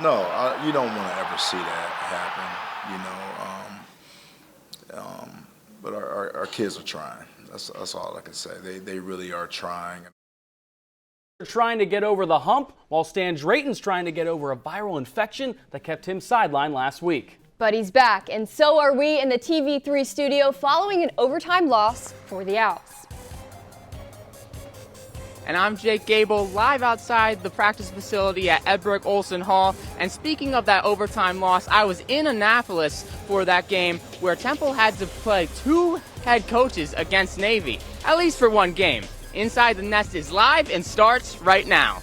No, you don't want to ever see that happen, but our kids are trying. That's all I can say. They really are trying. They're trying to get over the hump, while Stan Drayton's trying to get over a viral infection that kept him sidelined last week. But he's back, and so are we in the TV3 studio following an overtime loss for the Owls. And I'm Jake Gable, live outside the practice facility at Edbrook Olson Hall. And speaking of that overtime loss, I was in Annapolis for that game where Temple had to play 2 head coaches against Navy, at least for 1 game. Inside the Nest is live and starts right now.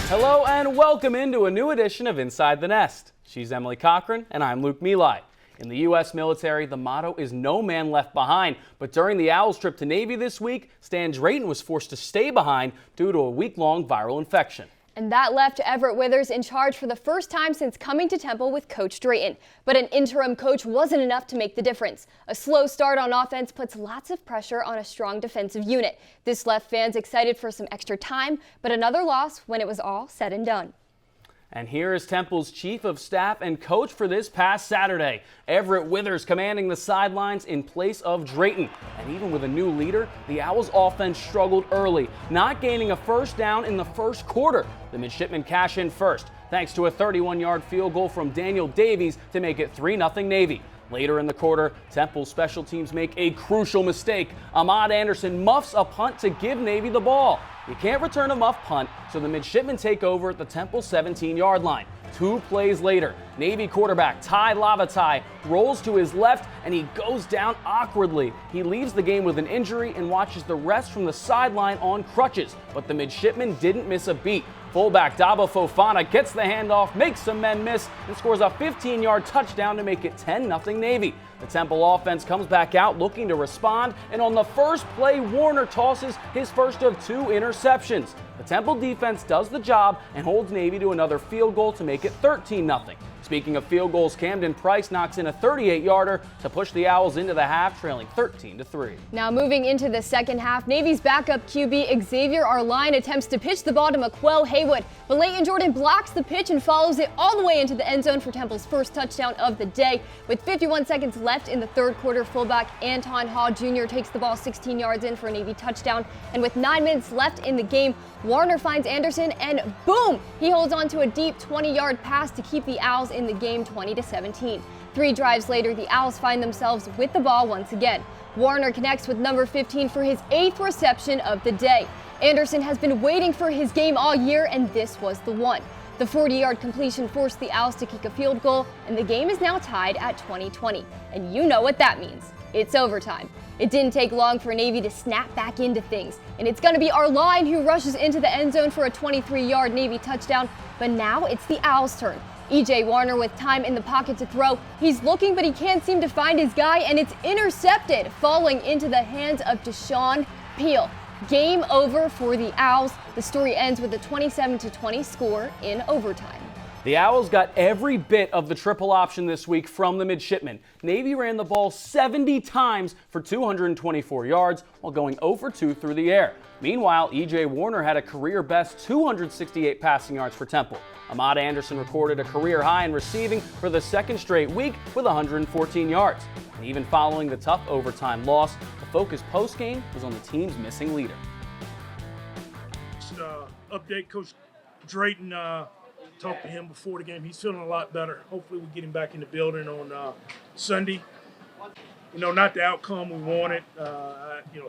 Hello and welcome into a new edition of Inside the Nest. She's Emilie Cochran and I'm Luke Emilie. In the U.S. military, the motto is no man left behind. But during the Owls' trip to Navy this week, Stan Drayton was forced to stay behind due to a week-long viral infection. And that left Everett Withers in charge for the first time since coming to Temple with Coach Drayton. But an interim coach wasn't enough to make the difference. A slow start on offense puts lots of pressure on a strong defensive unit. This left fans excited for some extra time, but another loss when it was all said and done. And here is Temple's chief of staff and coach for this past Saturday. Everett Withers commanding the sidelines in place of Drayton. And even with a new leader, the Owls offense struggled early, not gaining a first down in the first quarter. The midshipmen cash in first, thanks to a 31-yard field goal from Daniel Davies to make it 3-0 Navy. Later in the quarter, Temple's special teams make a crucial mistake. Ahmad Anderson muffs a punt to give Navy the ball. You can't return a muff punt, so the midshipmen take over at the Temple 17-yard line. 2 plays later, Navy quarterback Ty Lavatai rolls to his left and he goes down awkwardly. He leaves the game with an injury and watches the rest from the sideline on crutches, but the midshipmen didn't miss a beat. Fullback Dabo Fofana gets the handoff, makes some men miss, and scores a 15-yard touchdown to make it 10-0 Navy. The Temple offense comes back out looking to respond, and on the first play, Warner tosses his first of 2 interceptions. The Temple defense does the job and holds Navy to another field goal to make it 13-0. Speaking of field goals, Camden Price knocks in a 38-yarder to push the Owls into the half, trailing 13-3. Now moving into the second half, Navy's backup QB Xavier Arline attempts to pitch the ball to McQuell Haywood, but Leighton Jordan blocks the pitch and follows it all the way into the end zone for Temple's first touchdown of the day. With 51 seconds left in the third quarter, fullback Anton Haw Jr. takes the ball 16 yards in for a Navy touchdown, and with 9 minutes left in the game, Warner finds Anderson and boom! He holds on to a deep 20-yard pass to keep the Owls in the game 20-17. 3 drives later, the Owls find themselves with the ball once again. Warner connects with number 15 for his 8th reception of the day. Anderson has been waiting for his game all year, and this was the one. The 40-yard completion forced the Owls to kick a field goal, and the game is now tied at 20-20. And you know what that means. It's overtime. It didn't take long for Navy to snap back into things, and it's going to be Arline who rushes into the end zone for a 23-yard Navy touchdown, but now it's the Owls' turn. E.J. Warner with time in the pocket to throw. He's looking, but he can't seem to find his guy, and it's intercepted, falling into the hands of Deshaun Peel. Game over for the Owls. The story ends with a 27-20 score in overtime. The Owls got every bit of the triple option this week from the midshipmen. Navy ran the ball 70 times for 224 yards while going 0 for 2 through the air. Meanwhile, E.J. Warner had a career-best 268 passing yards for Temple. Ahmad Anderson recorded a career high in receiving for the second straight week with 114 yards. And even following the tough overtime loss, the focus post-game was on the team's missing leader. Just update Coach Drayton. Talked to him before the game. He's feeling a lot better. Hopefully we get him back in the building on Sunday. Not the outcome we wanted.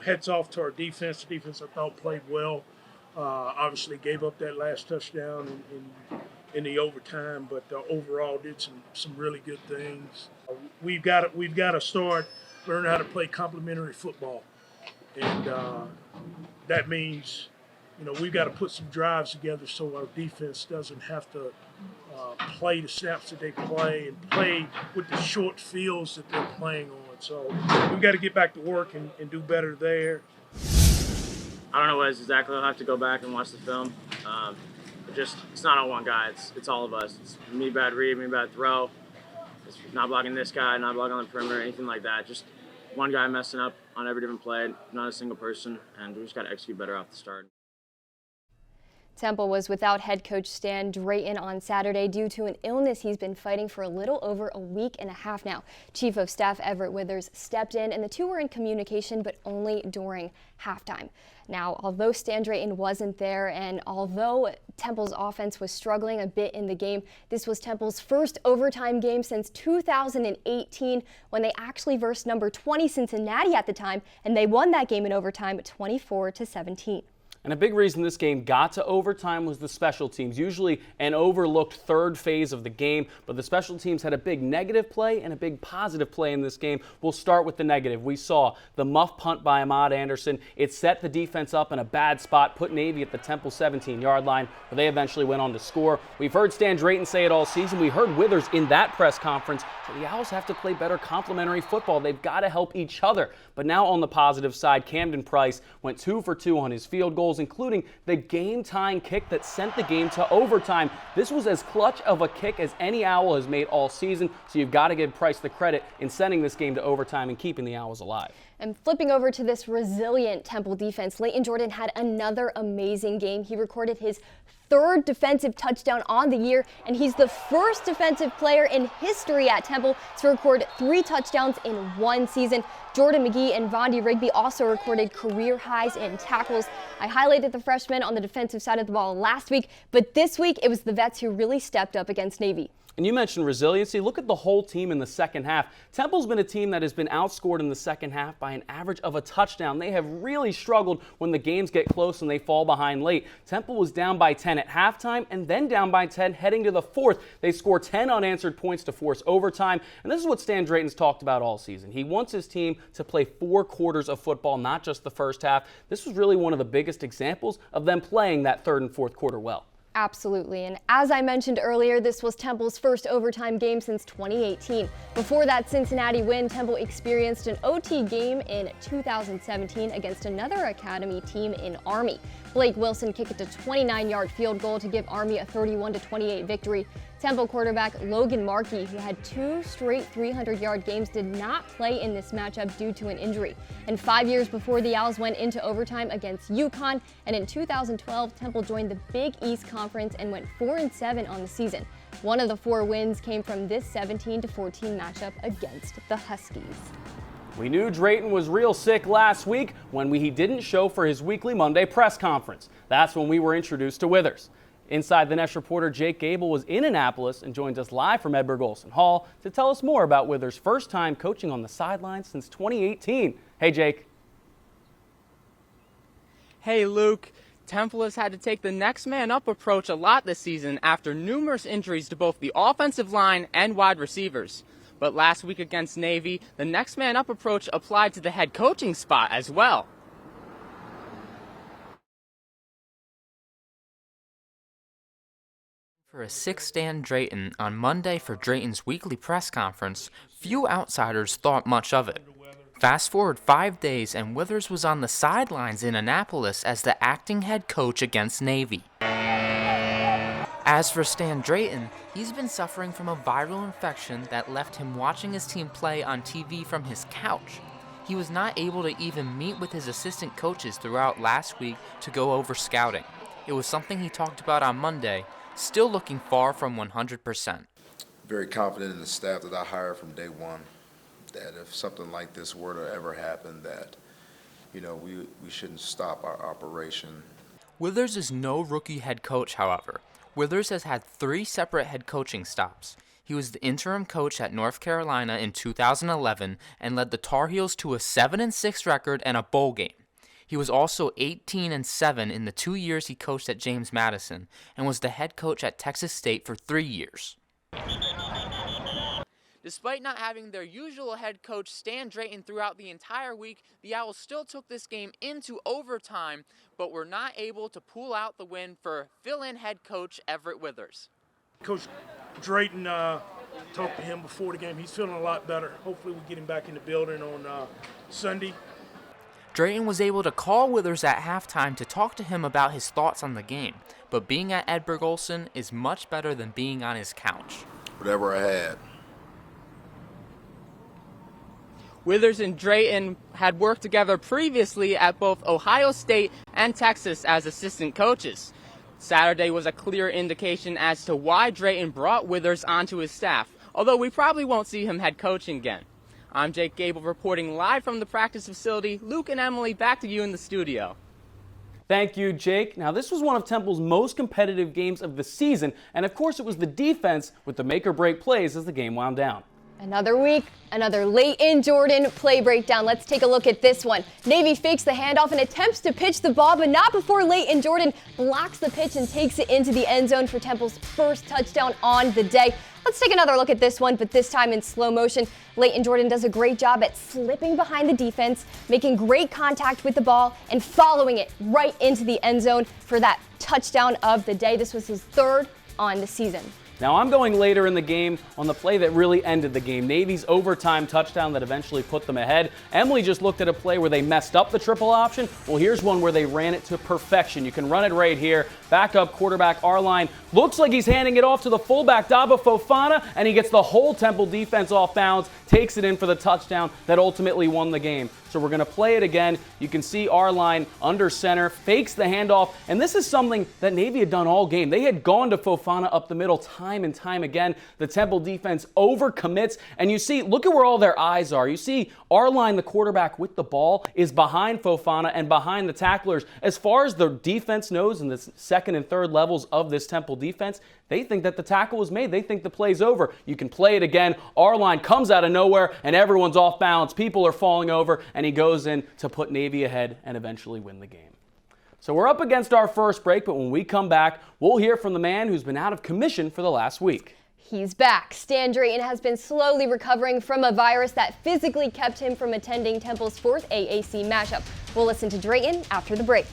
Heads off to our defense. The defense, I thought, played well. Obviously gave up that last touchdown in the overtime, but overall did some really good things. We've got to start learning how to play complementary football, and that means we've got to put some drives together so our defense doesn't have to play the snaps that they play and play with the short fields that they're playing on. So we've got to get back to work and do better there. I don't know what it is exactly. I'll have to go back and watch the film. It's not on one guy. It's all of us. It's me bad read, me bad throw. It's not blocking this guy, not blocking on the perimeter, anything like that. Just one guy messing up on every different play, not a single person, and we just got to execute better off the start. Temple was without head coach Stan Drayton on Saturday due to an illness he's been fighting for a little over a week and a half now. Chief of Staff Everett Withers stepped in, and the two were in communication, but only during halftime. Now, although Stan Drayton wasn't there, and although Temple's offense was struggling a bit in the game, this was Temple's first overtime game since 2018, when they actually versed number 20 Cincinnati at the time, and they won that game in overtime 24-17. And a big reason this game got to overtime was the special teams, usually an overlooked third phase of the game, but the special teams had a big negative play and a big positive play in this game. We'll start with the negative. We saw the muff punt by Ahmad Anderson. It set the defense up in a bad spot, put Navy at the Temple 17-yard line, where they eventually went on to score. We've heard Stan Drayton say it all season. We heard Withers in that press conference. So the Owls have to play better complementary football. They've got to help each other. But now on the positive side, Camden Price went 2 for 2 on his field goals, including the game-tying kick that sent the game to overtime. This was as clutch of a kick as any Owl has made all season, so you've got to give Price the credit in sending this game to overtime and keeping the Owls alive. And flipping over to this resilient Temple defense, Leighton Jordan had another amazing game. He recorded his third defensive touchdown on the year, and he's the first defensive player in history at Temple to record 3 touchdowns in one season. Jordan McGee and Vondi Rigby also recorded career highs in tackles. I highlighted the freshmen on the defensive side of the ball last week, but this week it was the vets who really stepped up against Navy. And you mentioned resiliency. Look at the whole team in the second half. Temple's been a team that has been outscored in the second half by an average of a touchdown. They have really struggled when the games get close and they fall behind late. Temple was down by 10 at halftime and then down by 10 heading to the fourth. They score 10 unanswered points to force overtime. And this is what Stan Drayton's talked about all season. He wants his team to play 4 quarters of football, not just the first half. This was really one of the biggest examples of them playing that third and fourth quarter well. Absolutely, and as I mentioned earlier, this was Temple's first overtime game since 2018. Before that Cincinnati win, Temple experienced an OT game in 2017 against another Academy team in Army. Blake Wilson kicked a 29-yard field goal to give Army a 31-28 victory. Temple quarterback Logan Markey, who had 2 straight 300-yard games, did not play in this matchup due to an injury. And 5 years before the Owls went into overtime against UConn, and in 2012, Temple joined the Big East Conference and went 4-7 on the season. One of the 4 wins came from this 17-14 matchup against the Huskies. We knew Drayton was real sick last week when he didn't show for his weekly Monday press conference. That's when we were introduced to Withers. Inside the Nest reporter Jake Gable was in Annapolis and joins us live from Edberg Olson Hall to tell us more about Withers' first time coaching on the sidelines since 2018. Hey, Jake. Hey, Luke. Temple has had to take the next man up approach a lot this season after numerous injuries to both the offensive line and wide receivers. But last week against Navy, the next man up approach applied to the head coaching spot as well. For a sick Stan Drayton on Monday for Drayton's weekly press conference, few outsiders thought much of it. Fast forward 5 days and Withers was on the sidelines in Annapolis as the acting head coach against Navy. As for Stan Drayton, he's been suffering from a viral infection that left him watching his team play on TV from his couch. He was not able to even meet with his assistant coaches throughout last week to go over scouting. It was something he talked about on Monday, still looking far from 100%. Very confident in the staff that I hired from day one, that if something like this were to ever happen, that, we shouldn't stop our operation. Withers is no rookie head coach, however. Withers has had 3 separate head coaching stops. He was the interim coach at North Carolina in 2011 and led the Tar Heels to a 7-6 record and a bowl game. He was also 18-7 in the 2 years he coached at James Madison and was the head coach at Texas State for 3 years. Despite not having their usual head coach Stan Drayton throughout the entire week, the Owls still took this game into overtime, but were not able to pull out the win for fill-in head coach Everett Withers. Coach Drayton, talked to him before the game. He's feeling a lot better. Hopefully we get him back in the building on Sunday. Drayton was able to call Withers at halftime to talk to him about his thoughts on the game, but being at Edberg Olsen is much better than being on his couch. Whatever I had. Withers and Drayton had worked together previously at both Ohio State and Texas as assistant coaches. Saturday was a clear indication as to why Drayton brought Withers onto his staff, although we probably won't see him head coaching again. I'm Jake Gable reporting live from the practice facility. Luke and Emily, back to you in the studio. Thank you, Jake. Now, this was one of Temple's most competitive games of the season, and of course it was the defense with the make-or-break plays as the game wound down. Another week, another Leighton Jordan play breakdown. Let's take a look at this one. Navy fakes the handoff and attempts to pitch the ball, but not before Leighton Jordan blocks the pitch and takes it into the end zone for Temple's first touchdown on the day. Let's take another look at this one, but this time in slow motion. Leighton Jordan does a great job at slipping behind the defense, making great contact with the ball, and following it right into the end zone for that touchdown of the day. This was his third on the season. Now I'm going later in the game on the play that really ended the game, Navy's overtime touchdown that eventually put them ahead. Emily just looked at a play where they messed up the triple option. Well, here's one where they ran it to perfection. You can run it right here. Backup quarterback Arline looks like he's handing it off to the fullback Daba Fofana, and he gets the whole Temple defense off bounds, takes it in for the touchdown that ultimately won the game. So we're going to play it again. You can see Arline under center, fakes the handoff, and this is something that Navy had done all game. They had gone to Fofana up the middle time and time again. The Temple defense overcommits, and you see, look at where all their eyes are. You see Arline, the quarterback with the ball, is behind Fofana and behind the tacklers. As far as the defense knows in the second and third levels of this Temple defense, they think that the tackle was made. They think the play's over. You can play it again. Arline comes out of nowhere, and everyone's off balance. People are falling over, and he goes in to put Navy ahead and eventually win the game. So we're up against our first break, but when we come back, we'll hear from the man who's been out of commission for the last week. He's back. Stan Drayton has been slowly recovering from a virus that physically kept him from attending Temple's fourth AAC matchup. We'll listen to Drayton after the break.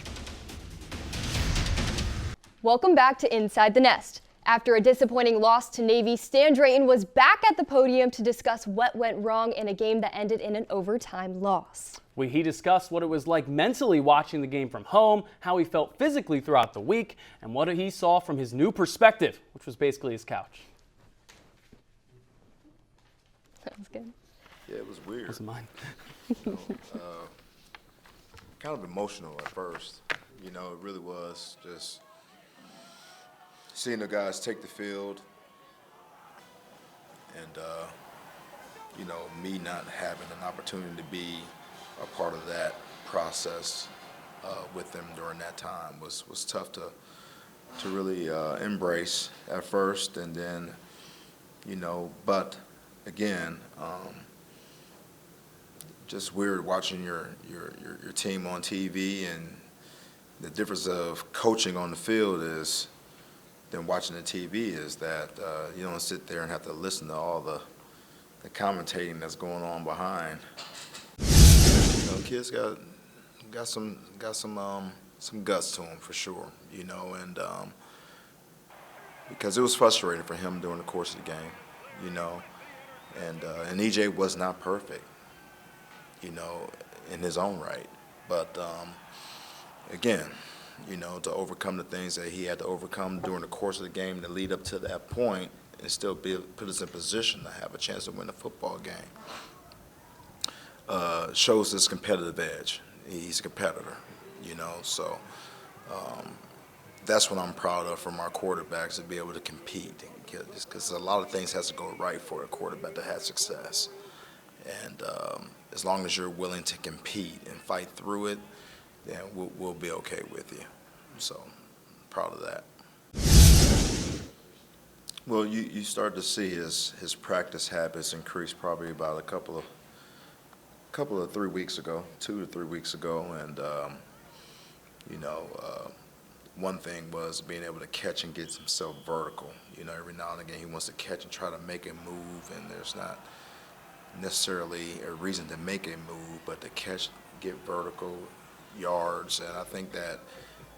Welcome back to Inside the Nest. After a disappointing loss to Navy, Stan Drayton was back at the podium to discuss what went wrong in a game that ended in an overtime loss. He discussed what it was like mentally watching the game from home, how he felt physically throughout the week, and what he saw from his new perspective, which was basically his couch. That was good. Yeah, it was weird. This is mine. Kind of emotional at first. You know, it really was just seeing the guys take the field and, you know, me not having an opportunity to be a part of that process with them during that time was tough to really embrace at first. And then, you know, but again, just weird watching your team on TV, and the difference of coaching on the field is than watching the TV is that you don't sit there and have to listen to all the commentating that's going on behind. You know, kids got some guts to them for sure. You know, and because it was frustrating for him during the course of the game. You know, and EJ was not perfect. You know, in his own right, but again, you know, to overcome the things that he had to overcome during the course of the game to lead up to that point and still put us in position to have a chance to win a football game shows his competitive edge. He's a competitor, you know, so that's what I'm proud of from our quarterbacks, to be able to compete, because a lot of things has to go right for a quarterback to have success. And as long as you're willing to compete and fight through it, then we'll be okay with you. So, proud of that. Well, you start to see his practice habits increase probably about a couple of 3 weeks ago, 2 to 3 weeks ago, and you know, one thing was being able to catch and get himself vertical. You know, every now and again he wants to catch and try to make a move, and there's not necessarily a reason to make a move, but to catch, get vertical yards. And I think that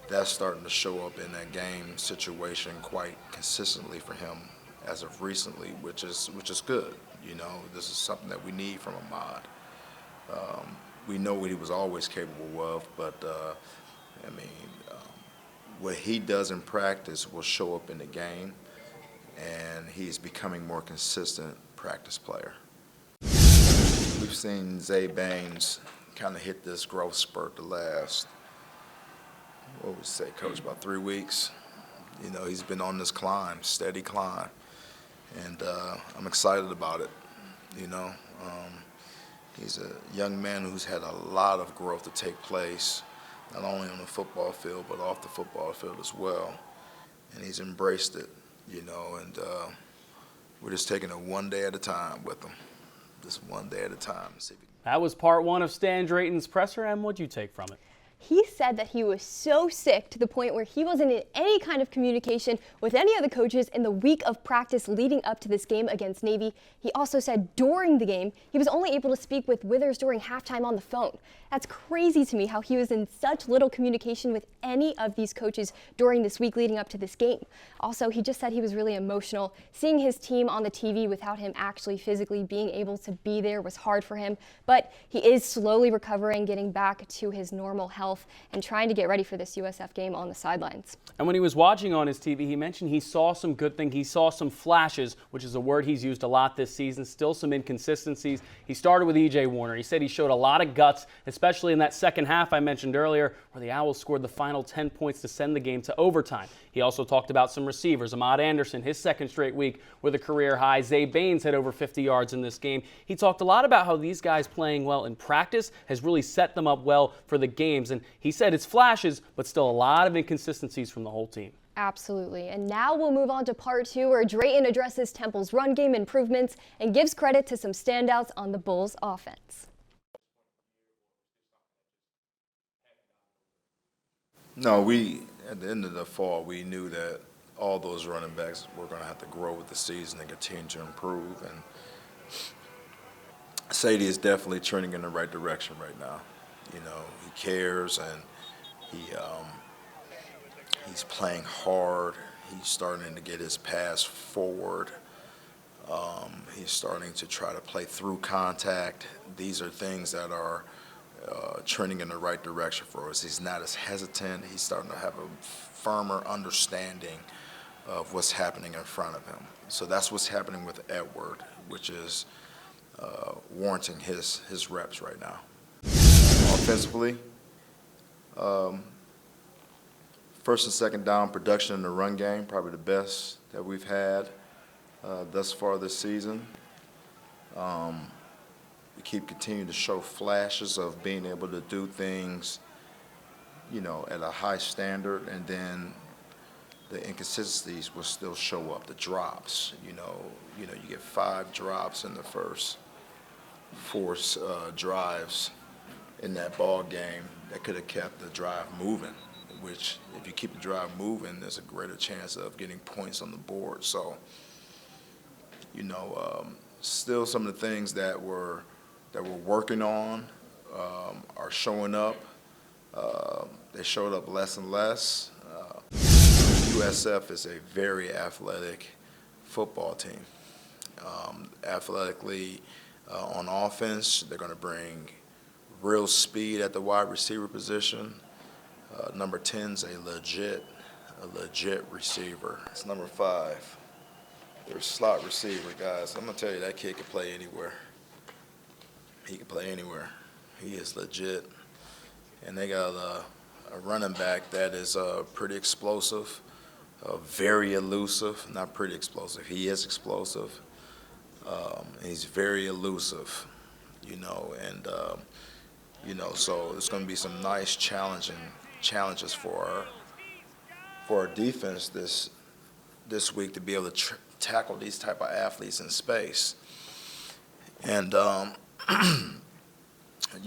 that's starting to show up in that game situation quite consistently for him as of recently, which is good. You know, this is something that we need from Ahmad. We know what he was always capable of, but I mean, what he does in practice will show up in the game, and he's becoming more consistent practice player. We've seen Zay Baines kind of hit this growth spurt the last, what would you say, Coach, about 3 weeks. You know, he's been on this climb, steady climb, and I'm excited about it, you know. He's a young man who's had a lot of growth to take place, not only on the football field, but off the football field as well. And he's embraced it, you know, and we're just taking it one day at a time with him, just one day at a time. That was part one of Stan Drayton's presser, and what'd you take from it? He said that he was so sick to the point where he wasn't in any kind of communication with any of the coaches in the week of practice leading up to this game against Navy. He also said during the game, he was only able to speak with Withers during halftime on the phone. That's crazy to me how he was in such little communication with any of these coaches during this week leading up to this game. Also, he just said he was really emotional. Seeing his team on the TV without him actually physically being able to be there was hard for him, but he is slowly recovering, getting back to his normal health and trying to get ready for this USF game on the sidelines. And when he was watching on his TV, he mentioned he saw some good things. He saw some flashes, which is a word he's used a lot this season, still some inconsistencies. He started with E.J. Warner. He said he showed a lot of guts, especially in that second half I mentioned earlier, where the Owls scored the final 10 points to send the game to overtime. He also talked about some receivers. Ahmad Anderson, his second straight week with a career high. Zay Baines had over 50 yards in this game. He talked a lot about how these guys playing well in practice has really set them up well for the games. And he said it's flashes, but still a lot of inconsistencies from the whole team. Absolutely. And now we'll move on to part two, where Drayton addresses Temple's run game improvements and gives credit to some standouts on the Bulls offense. No, at the end of the fall, we knew that all those running backs were going to have to grow with the season and continue to improve. And Sadie is definitely trending in the right direction right now. You know, he cares, and he's playing hard. He's starting to get his pass forward. He's starting to try to play through contact. These are things that are trending in the right direction for us. He's not as hesitant. He's starting to have a firmer understanding of what's happening in front of him. So that's what's happening with Edward, which is warranting his reps right now. Offensively, first and second down production in the run game, probably the best that we've had thus far this season. We keep continuing to show flashes of being able to do things, you know, at a high standard, and then the inconsistencies will still show up. The drops, you get 5 drops in the first 4 drives in that ball game that could have kept the drive moving, which if you keep the drive moving, there's a greater chance of getting points on the board. So, still some of the things that we're working on are showing up. They showed up less and less. USF is a very athletic football team. Athletically, on offense, they're going to bring real speed at the wide receiver position. Number 10's a legit receiver. It's number 5. Their slot receiver, guys. I'm going to tell you, that kid can play anywhere. He can play anywhere. He is legit. And they got a running back that is pretty explosive, very elusive. Not pretty explosive. He is explosive. He's very elusive, so it's going to be some nice challenges for our defense this week to be able to tackle these type of athletes in space. And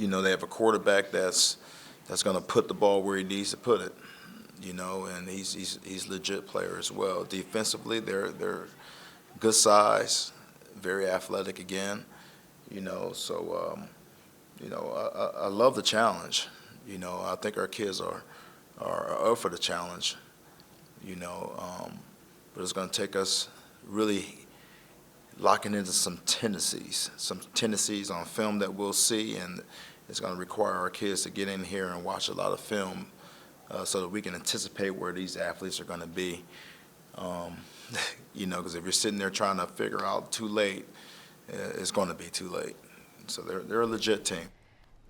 they have a quarterback that's going to put the ball where he needs to put it, and he's a legit player as well. Defensively, they're good size, very athletic again, so I love the challenge. I think our kids are are up for the challenge, but it's going to take us really locking into some tendencies on film that we'll see, and it's going to require our kids to get in here and watch a lot of film so that we can anticipate where these athletes are going to be. Because if you're sitting there trying to figure out too late, it's going to be too late. So they're a legit team.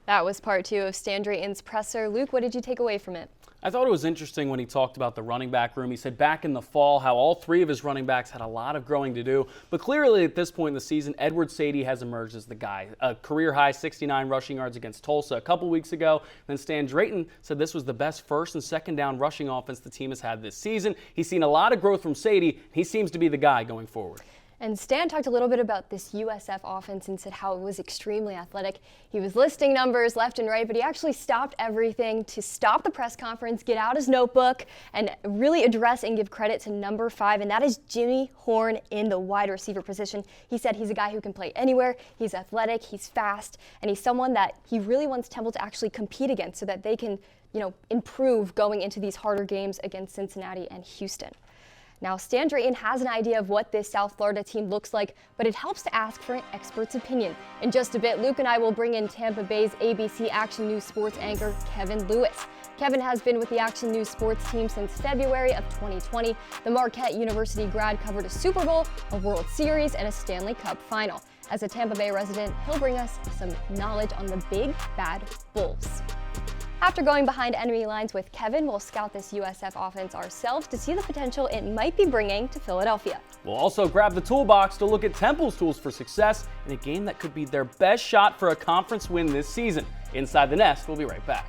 That was part two of Stan Drayton's presser. Luke, what did you take away from it? I thought it was interesting when he talked about the running back room. He said back in the fall how all three of his running backs had a lot of growing to do. But clearly at this point in the season, Edward Sadie has emerged as the guy. A career-high 69 rushing yards against Tulsa a couple weeks ago. Then Stan Drayton said this was the best first and second down rushing offense the team has had this season. He's seen a lot of growth from Sadie. He seems to be the guy going forward. And Stan talked a little bit about this USF offense and said how it was extremely athletic. He was listing numbers left and right, but he actually stopped everything to stop the press conference, get out his notebook, and really address and give credit to number 5, and that is Jimmy Horn in the wide receiver position. He said he's a guy who can play anywhere, he's athletic, he's fast, and he's someone that he really wants Temple to actually compete against so that they can, improve going into these harder games against Cincinnati and Houston. Now, Stan Drayton has an idea of what this South Florida team looks like, but it helps to ask for an expert's opinion. In just a bit, Luke and I will bring in Tampa Bay's ABC Action News sports anchor, Kevin Lewis. Kevin has been with the Action News sports team since February of 2020. The Marquette University grad covered a Super Bowl, a World Series, and a Stanley Cup final. As a Tampa Bay resident, he'll bring us some knowledge on the big, bad Bulls. After going behind enemy lines with Kevin, we'll scout this USF offense ourselves to see the potential it might be bringing to Philadelphia. We'll also grab the toolbox to look at Temple's tools for success in a game that could be their best shot for a conference win this season. Inside the Nest, we'll be right back.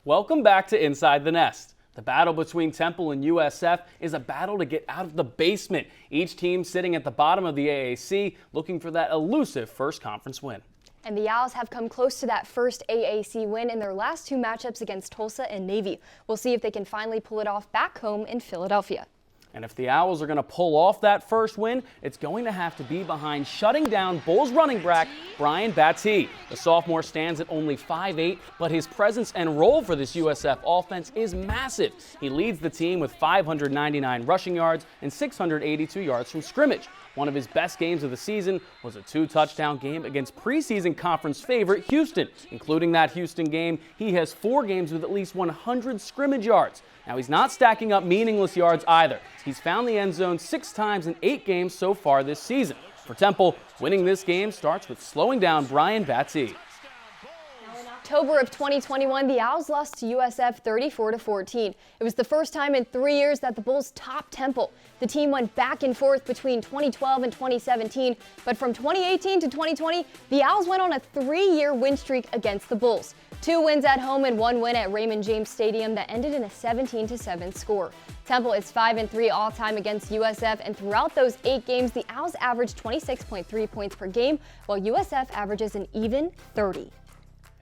Welcome back to Inside the Nest. The battle between Temple and USF is a battle to get out of the basement. Each team sitting at the bottom of the AAC looking for that elusive first conference win. And the Owls have come close to that first AAC win in their last 2 matchups against Tulsa and Navy. We'll see if they can finally pull it off back home in Philadelphia. And if the Owls are going to pull off that first win, it's going to have to be behind shutting down Bulls running back Brian Battie. The sophomore stands at only 5'8", but his presence and role for this USF offense is massive. He leads the team with 599 rushing yards and 682 yards from scrimmage. One of his best games of the season was a 2-touchdown game against preseason conference favorite Houston. Including that Houston game, he has 4 games with at least 100 scrimmage yards. Now, he's not stacking up meaningless yards either. He's found the end zone 6 times in 8 games so far this season. For Temple, winning this game starts with slowing down Brian Battie. October of 2021, the Owls lost to USF 34-14. It was the first time in 3 years that the Bulls topped Temple. The team went back and forth between 2012 and 2017, but from 2018 to 2020, the Owls went on a 3-year win streak against the Bulls. 2 wins at home and 1 win at Raymond James Stadium that ended in a 17-7 score. Temple is 5-3 all-time against USF, and throughout those 8 games, the Owls averaged 26.3 points per game, while USF averages an even 30.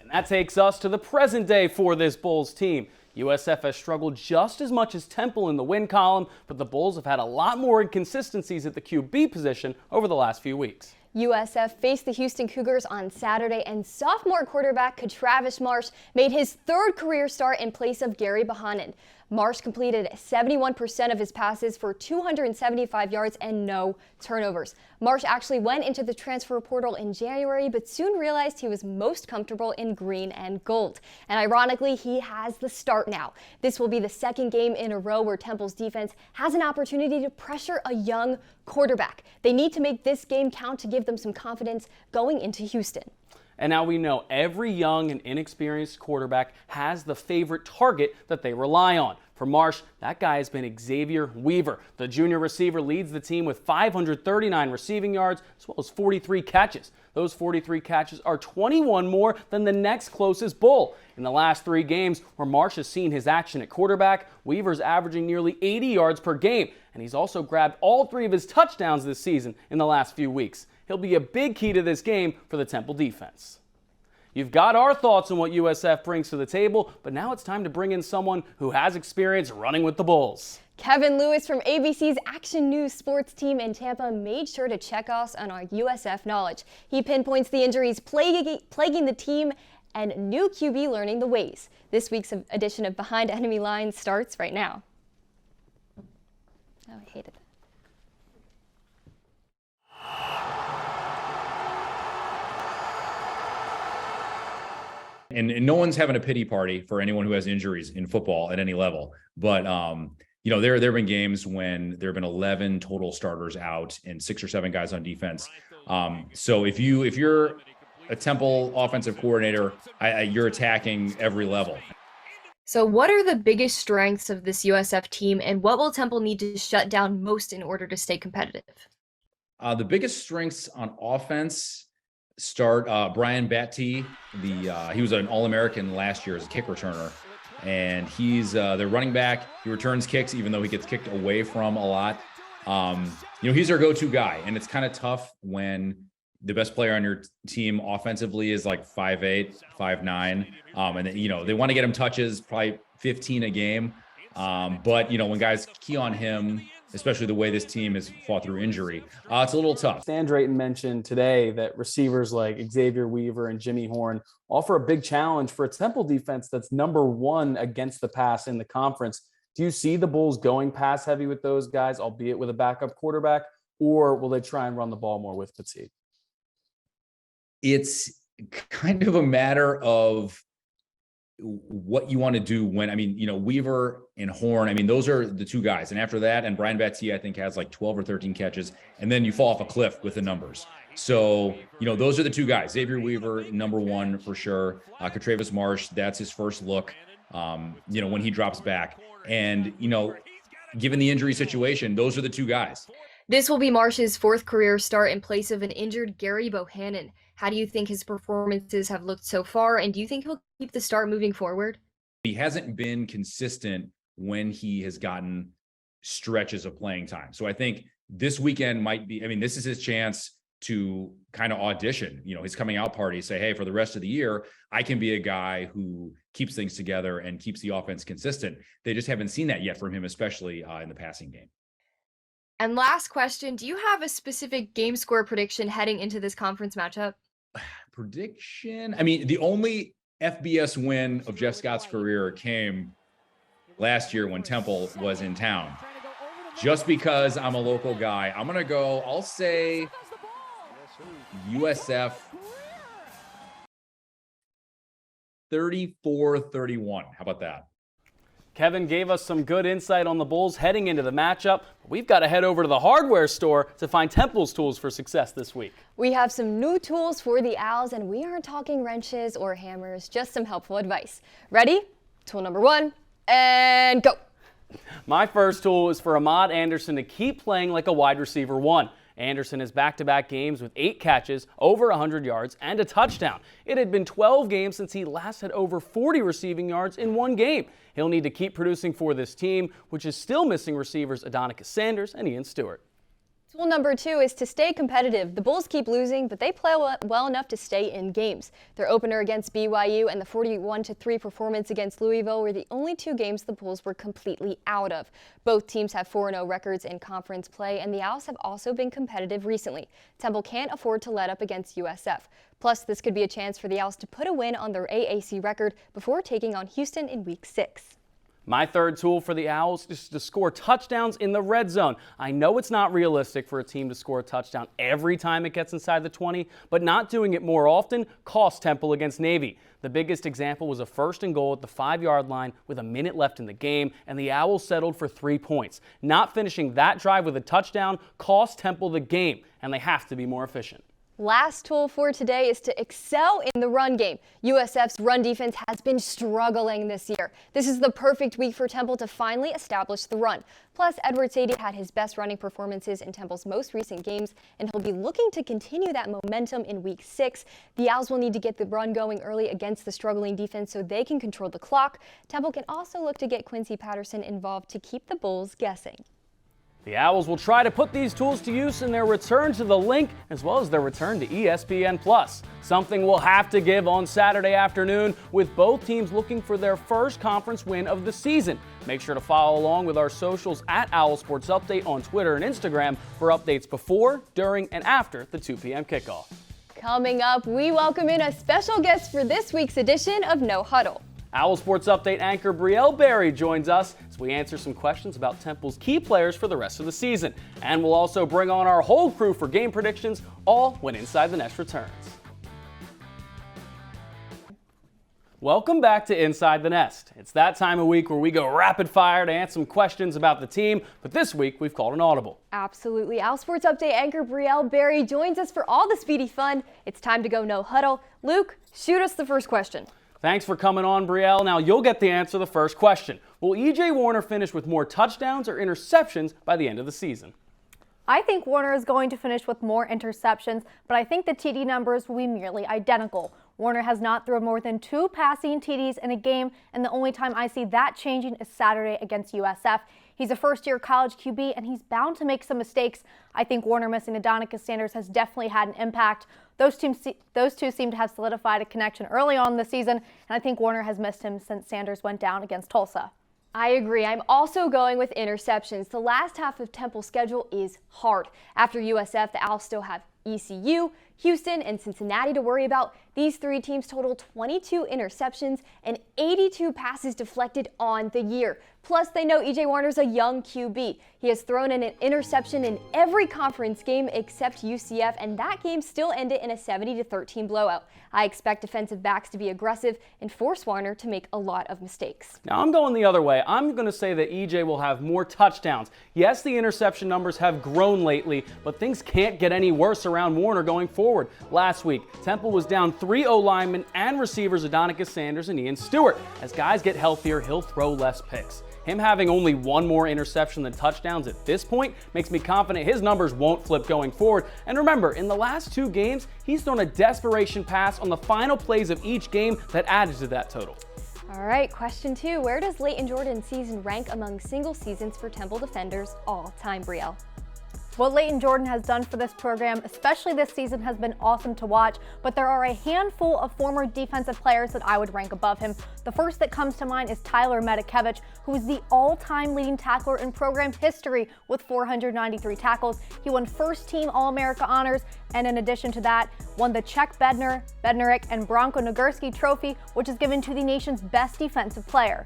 And that takes us to the present day for this Bulls team. USF has struggled just as much as Temple in the win column, but the Bulls have had a lot more inconsistencies at the QB position over the last few weeks. USF faced the Houston Cougars on Saturday, and sophomore quarterback Travis Marsh made his 3rd career start in place of Gary Bohannon. Marsh completed 71% of his passes for 275 yards and no turnovers. Marsh actually went into the transfer portal in January, but soon realized he was most comfortable in green and gold. And ironically, he has the start now. This will be the 2nd game in a row where Temple's defense has an opportunity to pressure a young quarterback. They need to make this game count to give them some confidence going into Houston. And now we know every young and inexperienced quarterback has the favorite target that they rely on. For Marsh, that guy has been Xavier Weaver. The junior receiver leads the team with 539 receiving yards as well as 43 catches. Those 43 catches are 21 more than the next closest Bull. In the last 3 games where Marsh has seen his action at quarterback, Weaver's averaging nearly 80 yards per game, and he's also grabbed all 3 of his touchdowns this season in the last few weeks. He'll be a big key to this game for the Temple defense. You've got our thoughts on what USF brings to the table, but now it's time to bring in someone who has experience running with the Bulls. Kevin Lewis from ABC's Action News sports team in Tampa made sure to check us on our USF knowledge. He pinpoints the injuries plaguing the team and new QB learning the ways. This week's edition of Behind Enemy Lines starts right now. Oh, I hated that. And no one's having a pity party for anyone who has injuries in football at any level. But, there have been games when there have been 11 total starters out and 6 or 7 guys on defense. So if you're a Temple offensive coordinator, you're attacking every level. So what are the biggest strengths of this USF team, and what will Temple need to shut down most in order to stay competitive? The biggest strengths on offense start Brian Batty. He was an All-American last year as a kick returner, and he's their running back. He returns kicks even though he gets kicked away from a lot. He's their go-to guy, and it's kind of tough when the best player on your team offensively is like 5'8", 5'9", and they want to get him touches, probably 15 a game. But when guys key on him, especially the way this team has fought through injury, it's a little tough. Stan Drayton mentioned today that receivers like Xavier Weaver and Jimmy Horn offer a big challenge for a Temple defense that's number 1 against the pass in the conference. Do you see the Bulls going pass heavy with those guys, albeit with a backup quarterback, or will they try and run the ball more with Petit? It's kind of a matter of what you want to do when, Weaver and Horn, those are the 2 guys. And after that, and Brian Batty, I think, has like 12 or 13 catches, and then you fall off a cliff with the numbers. So, those are the 2 guys. Xavier Weaver, number 1 for sure. Travis Marsh, that's his first look, when he drops back. And, given the injury situation, those are the 2 guys. This will be Marsh's 4th career start in place of an injured Gary Bohannon. How do you think his performances have looked so far, and do you think he'll keep the start moving forward? He hasn't been consistent when he has gotten stretches of playing time. So I think this weekend might be, this is his chance to kind of audition, his coming out party, say, hey, for the rest of the year, I can be a guy who keeps things together and keeps the offense consistent. They just haven't seen that yet from him, especially in the passing game. And last question, do you have a specific game score prediction heading into this conference matchup? Prediction? The only FBS win of Jeff Scott's career came last year when Temple was in town. Just because I'm a local guy, I'll say USF 34-31. How about that? Kevin gave us some good insight on the Bulls heading into the matchup. We've got to head over to the hardware store to find Temple's tools for success this week. We have some new tools for the Owls, and we aren't talking wrenches or hammers, just some helpful advice. Ready? Tool number 1, and go. My first tool is for Ahmad Anderson to keep playing like a wide receiver 1. Anderson has back-to-back games with 8 catches, over 100 yards, and a touchdown. It had been 12 games since he last had over 40 receiving yards in 1 game. He'll need to keep producing for this team, which is still missing receivers Adonicus Sanders and Ian Stewart. Tool number 2 is to stay competitive. The Bulls keep losing, but they play well enough to stay in games. Their opener against BYU and the 41-3 performance against Louisville were the only 2 games the Bulls were completely out of. Both teams have 4-0 records in conference play, and the Owls have also been competitive recently. Temple can't afford to let up against USF. Plus, this could be a chance for the Owls to put a win on their AAC record before taking on Houston in Week 6. My third tool for the Owls is to score touchdowns in the red zone. I know it's not realistic for a team to score a touchdown every time it gets inside the 20, but not doing it more often cost Temple against Navy. The biggest example was a 1st and goal at the 5-yard line with a minute left in the game, and the Owls settled for 3 points. Not finishing that drive with a touchdown cost Temple the game, and they have to be more efficient. Last tool for today is to excel in the run game. USF's run defense has been struggling this year. This is the perfect week for Temple to finally establish the run. Plus, Edward Sadie had his best running performances in Temple's most recent games, and he'll be looking to continue that momentum in Week 6. The Owls will need to get the run going early against the struggling defense so they can control the clock. Temple can also look to get Quincy Patterson involved to keep the Bulls guessing. The Owls will try to put these tools to use in their return to the Link as well as their return to ESPN+. Something we'll have to give on Saturday afternoon with both teams looking for their first conference win of the season. Make sure to follow along with our socials at Owl Sports Update on Twitter and Instagram for updates before, during, and after the 2 p.m. kickoff. Coming up, we welcome in a special guest for this week's edition of No Huddle. Owl Sports Update anchor Brielle Berry joins us as we answer some questions about Temple's key players for the rest of the season. And we'll also bring on our whole crew for game predictions, all when Inside the Nest returns. Welcome back to Inside the Nest. It's that time of week where we go rapid fire to answer some questions about the team, but this week we've called an audible. Absolutely. Owl Sports Update anchor Brielle Berry joins us for all the speedy fun. It's time to go No Huddle. Luke, shoot us the first question. Thanks for coming on, Brielle. Now you'll get the answer to the first question. Will E.J. Warner finish with more touchdowns or interceptions by the end of the season? I think Warner is going to finish with more interceptions, but I think the TD numbers will be nearly identical. Warner has not thrown more than 2 passing TDs in a game, and the only time I see that changing is Saturday against USF. He's a first-year college QB, and he's bound to make some mistakes. I think Warner missing Adonicus Sanders has definitely had an impact. Those two seem to have solidified a connection early on in the season, and I think Warner has missed him since Sanders went down against Tulsa. I agree. I'm also going with interceptions. The last half of Temple's schedule is hard. After USF, the Owls still have ECU, Houston, and Cincinnati to worry about. These 3 teams total 22 interceptions and 82 passes deflected on the year. Plus, they know E.J. Warner's a young QB. He has thrown in an interception in every conference game except UCF, and that game still ended in a 70-13 blowout. I expect defensive backs to be aggressive and force Warner to make a lot of mistakes. Now I'm going the other way. I'm going to say that E.J. will have more touchdowns. Yes, the interception numbers have grown lately, but things can't get any worse around Warner going forward. Last week, Temple was down 3 O-linemen and receivers Adonicus Sanders and Ian Stewart. As guys get healthier, he'll throw less picks. Him having only 1 more interception than touchdowns at this point makes me confident his numbers won't flip going forward. And remember, in the last 2 games, he's thrown a desperation pass on the final plays of each game that added to that total. All right, question 2. Where does Leighton Jordan's season rank among single seasons for Temple defenders all time, Brielle? What Leighton Jordan has done for this program, especially this season, has been awesome to watch, but there are a handful of former defensive players that I would rank above him. The first that comes to mind is Tyler Medikevich, who is the all-time leading tackler in program history with 493 tackles. He won first-team All-America honors, and in addition to that, won the Czech Bednarik, and Bronco Nagurski Trophy, which is given to the nation's best defensive player.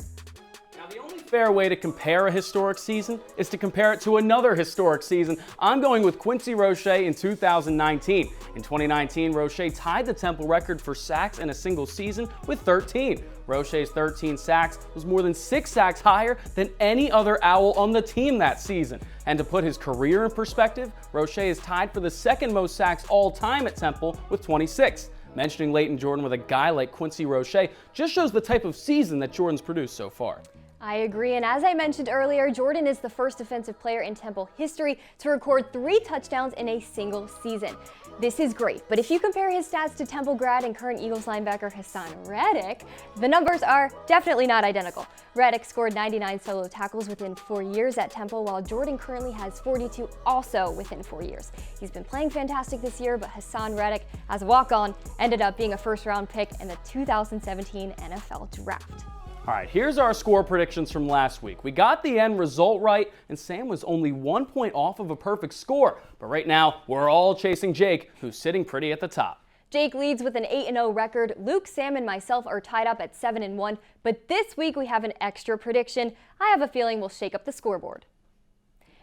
The only fair way to compare a historic season is to compare it to another historic season. I'm going with Quincy Roche in 2019. In 2019, Roche tied the Temple record for sacks in a single season with 13. Roche's 13 sacks was more than 6 sacks higher than any other Owl on the team that season. And to put his career in perspective, Roche is tied for the second most sacks all time at Temple with 26. Mentioning Leighton Jordan with a guy like Quincy Roche just shows the type of season that Jordan's produced so far. I agree, and as I mentioned earlier, Jordan is the first defensive player in Temple history to record 3 touchdowns in a single season. This is great, but if you compare his stats to Temple grad and current Eagles linebacker Hassan Reddick, the numbers are definitely not identical. Reddick scored 99 solo tackles within 4 years at Temple, while Jordan currently has 42 also within 4 years. He's been playing fantastic this year, but Hassan Reddick, as a walk-on, ended up being a first-round pick in the 2017 NFL Draft. All right, here's our score predictions from last week. We got the end result right, and Sam was only 1 point off of a perfect score. But right now, we're all chasing Jake, who's sitting pretty at the top. Jake leads with an 8-0 record. Luke, Sam, and myself are tied up at 7-1. But this week, we have an extra prediction. I have a feeling we'll shake up the scoreboard.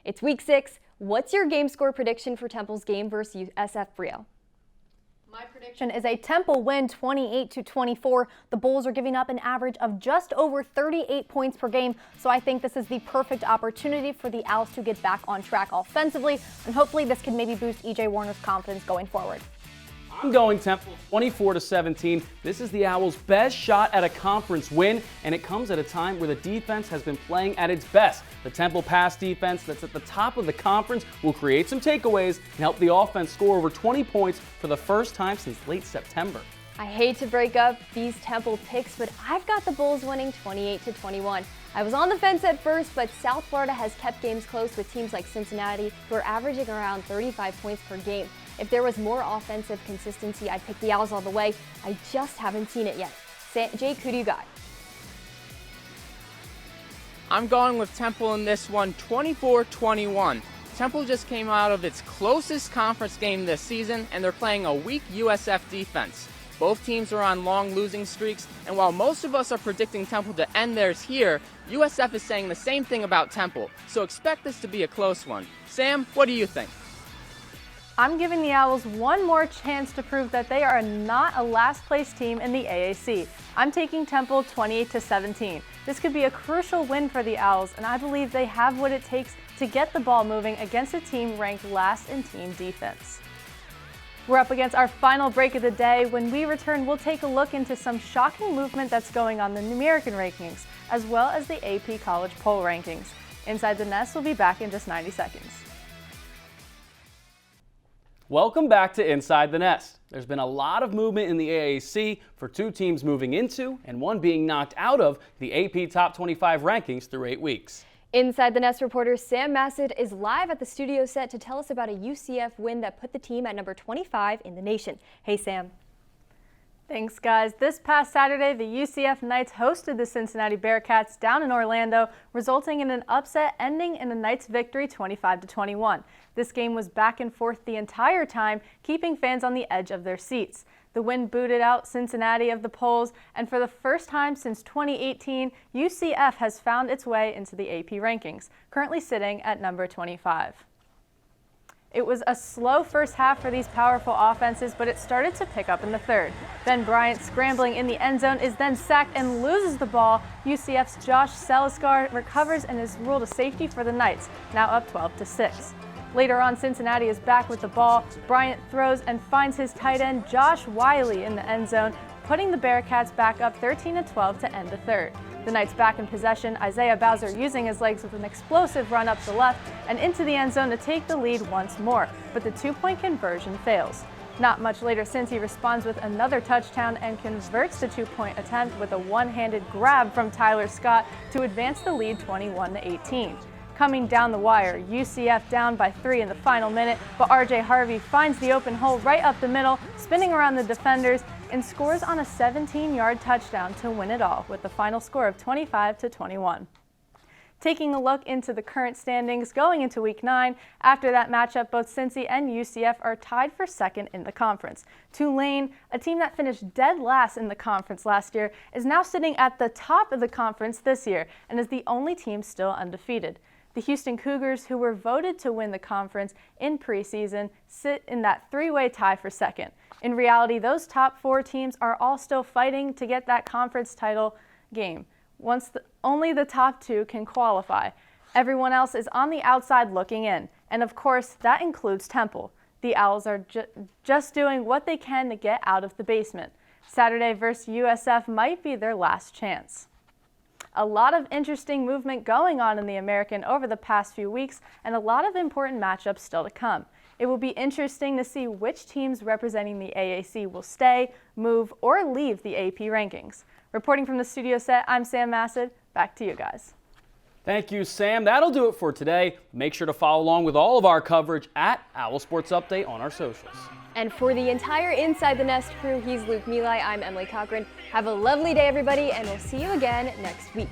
It's week 6. What's your game score prediction for Temple's game versus USF, Brielle? My prediction is a Temple win 28-24. The Bulls are giving up an average of just over 38 points per game, so I think this is the perfect opportunity for the Owls to get back on track offensively, and hopefully this can maybe boost E.J. Warner's confidence going forward. I'm going Temple 24-17. This is the Owls' best shot at a conference win, and it comes at a time where the defense has been playing at its best. The Temple pass defense that's at the top of the conference will create some takeaways and help the offense score over 20 points for the first time since late September. I hate to break up these Temple picks, but I've got the Bulls winning 28-21. I was on the fence at first, but South Florida has kept games close with teams like Cincinnati, who are averaging around 35 points per game. If there was more offensive consistency, I'd pick the Owls all the way. I just haven't seen it yet. Jake, who do you got? I'm going with Temple in this one, 24-21. Temple just came out of its closest conference game this season, and they're playing a weak USF defense. Both teams are on long losing streaks, and while most of us are predicting Temple to end theirs here, USF is saying the same thing about Temple, so expect this to be a close one. Sam, what do you think? I'm giving the Owls one more chance to prove that they are not a last-place team in the AAC. I'm taking Temple 28-17. This could be a crucial win for the Owls, and I believe they have what it takes to get the ball moving against a team ranked last in team defense. We're up against our final break of the day. When we return, we'll take a look into some shocking movement that's going on in the American rankings, as well as the AP College Poll rankings. Inside the Nest will be back in just 90 seconds. Welcome back to Inside the Nest. There's been a lot of movement in the AAC for two teams moving into and one being knocked out of the AP Top 25 rankings through 8 weeks. Inside the Nest reporter Sam Massad is live at the studio set to tell us about a UCF win that put the team at number 25 in the nation. Hey, Sam. Thanks, guys. This past Saturday, the UCF Knights hosted the Cincinnati Bearcats down in Orlando, resulting in an upset ending in the Knights' victory 25-21. This game was back and forth the entire time, keeping fans on the edge of their seats. The win booted out Cincinnati of the polls, and for the first time since 2018, UCF has found its way into the AP rankings, currently sitting at number 25. It was a slow first half for these powerful offenses, but it started to pick up in the third. Ben Bryant, scrambling in the end zone, is then sacked and loses the ball. UCF's Josh Seliskar recovers and is ruled a safety for the Knights, now up 12-6. Later on, Cincinnati is back with the ball. Bryant throws and finds his tight end Josh Wiley in the end zone, putting the Bearcats back up 13-12 to end the third. The Knights back in possession, Isaiah Bowser using his legs with an explosive run up the left and into the end zone to take the lead once more, but the two-point conversion fails. Not much later, Cincy responds with another touchdown and converts the two-point attempt with a one-handed grab from Tyler Scott to advance the lead 21-18. Coming down the wire, UCF down by 3 in the final minute, but RJ Harvey finds the open hole right up the middle, spinning around the defenders, and scores on a 17-yard touchdown to win it all with the final score of 25-21. Taking a look into the current standings going into Week 9, after that matchup, both Cincy and UCF are tied for second in the conference. Tulane, a team that finished dead last in the conference last year, is now sitting at the top of the conference this year and is the only team still undefeated. The Houston Cougars, who were voted to win the conference in preseason, sit in that three-way tie for second. In reality, those top 4 teams are all still fighting to get that conference title game. Only the top 2 can qualify. Everyone else is on the outside looking in. And of course, that includes Temple. The Owls are just doing what they can to get out of the basement. Saturday versus USF might be their last chance. A lot of interesting movement going on in the American over the past few weeks, and a lot of important matchups still to come. It will be interesting to see which teams representing the AAC will stay, move, or leave the AP rankings. Reporting from the studio set, I'm Sam Massad. Back to you guys. Thank you, Sam. That'll do it for today. Make sure to follow along with all of our coverage at Owl Sports Update on our socials. And for the entire Inside the Nest crew, he's Luke Emilie. I'm Emilie Cochran. Have a lovely day, everybody, and we'll see you again next week.